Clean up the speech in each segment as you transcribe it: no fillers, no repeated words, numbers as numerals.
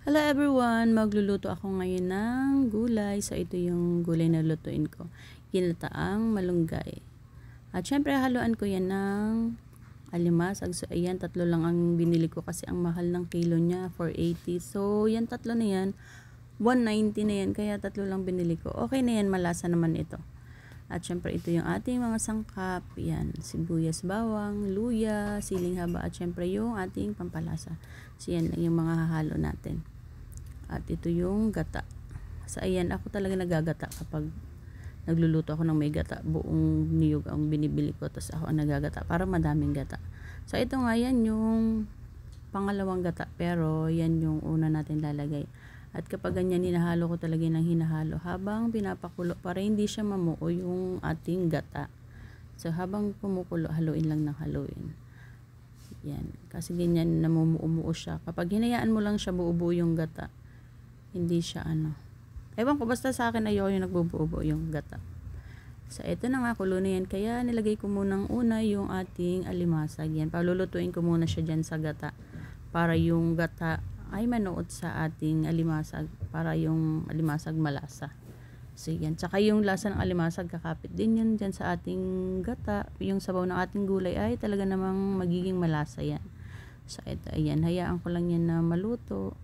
Hello everyone! Magluluto ako ngayon ng gulay. So ito yung gulay na lutuin ko. Ginataang malunggay. At syempre haluan ko yan ng alimasag. So ayan, tatlo lang ang binili ko kasi ang mahal ng kilo niya, 480. So yan, tatlo na yan, 190 na yan. Kaya tatlo lang binili ko. Okay na yan, malasa naman ito. At syempre ito yung ating mga sangkap. Yan, sibuyas, bawang, luya, siling haba. At syempre yung ating pampalasa. So yan lang yung mga hahalo natin. At ito yung gata. So ayan, ako talaga nagagata kapag nagluluto ako ng may gata. Buong niyog ang binibili ko, tapos ako ang nagagata para madaming gata. So ito nga, yan yung pangalawang gata, pero yan yung una natin lalagay. At kapag ganyan, hinahalo ko talaga ng hinahalo habang pinapakulo para hindi siya mamuo yung ating gata. So habang kumukulo, haluin lang ng haluin. Yan, kasi ganyan namumuo siya. Kapag hinayaan mo lang siya buo-buo yung gata, hindi siya ewan ko, basta sa akin ayoko yung nagbubuo yung gata. So ito na nga, kulo na yan, kaya nilagay ko munang una yung ating alimasag. Yan, palulutuin ko muna siya dyan sa gata para yung gata ay manuot sa ating alimasag, para yung alimasag malasa. So yan, tsaka yung lasa ng alimasag kakapit din yun dyan sa ating gata. Yung sabaw ng ating gulay ay talaga namang magiging malasa yan. So ito, ayan, hayaan ko lang yan na maluto.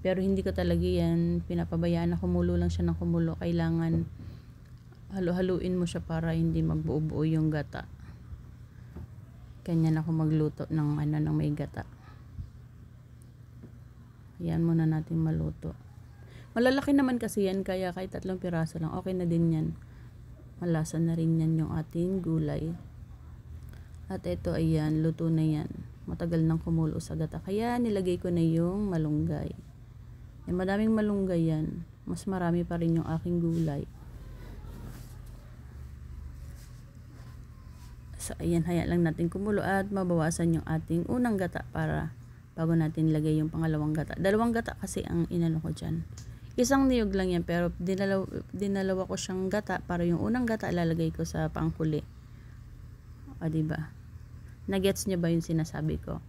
Pero hindi ko talaga yan pinapabayaan na kumulo lang siya ng kumulo. Kailangan halo-haluin mo siya para hindi magbuo-buo yung gata. Ganyan ako magluto ng ng may gata. Ayan, muna natin maluto. Malalaki naman kasi yan, kaya kahit 3 piraso lang, okay na din yan. Malasa na rin yan yung ating gulay. At ito, ayan, luto na yan. Matagal nang kumulo sa gata. Kaya nilagay ko na yung malunggay. Madaming malunggay yan. Mas marami pa rin yung aking gulay. So ayan, hayaan lang natin kumulo at mabawasan yung ating unang gata para bago natin lagay yung pangalawang gata. Dalawang gata kasi ang inano ko dyan. Isang niyog lang yan, pero dinalawa ko siyang gata para yung unang gata ilalagay ko sa panghuli. O diba? Nagets nyo ba yung sinasabi ko?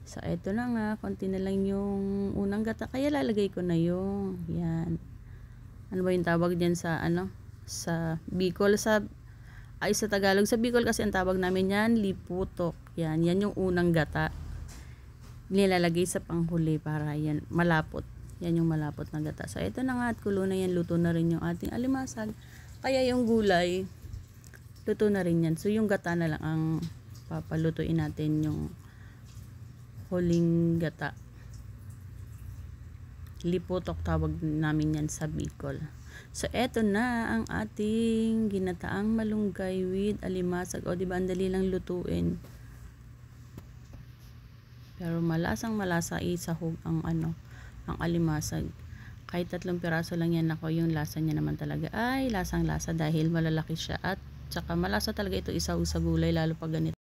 So, ito na nga, konti na lang yung unang gata, kaya lalagay ko na yung, yan. Ano ba yung tawag dyan sa, sa Bicol, sa Tagalog. Sa Bicol kasi ang tawag namin yan, liputok. Yan yung unang gata. Nilalagay sa panghuli para yan, malapot. Yan yung malapot na gata. So, ito na nga, at kulo na yan, luto na rin yung ating alimasag. Kaya yung gulay, luto na rin yan. So, yung gata na lang ang papalutuin natin, yung huling gata. Liputok tawag namin yan sa Bicol. So eto na ang ating ginataang malunggay with alimasag. O diba, ang dali lang lutuin. Pero malasang malasa, isahog ang ang alimasag. Kahit 3 piraso lang yan, ako yung lasa niya naman talaga ay lasang lasa dahil malalaki siya, at saka malasa talaga ito isahog sa gulay, lalo pag ganito.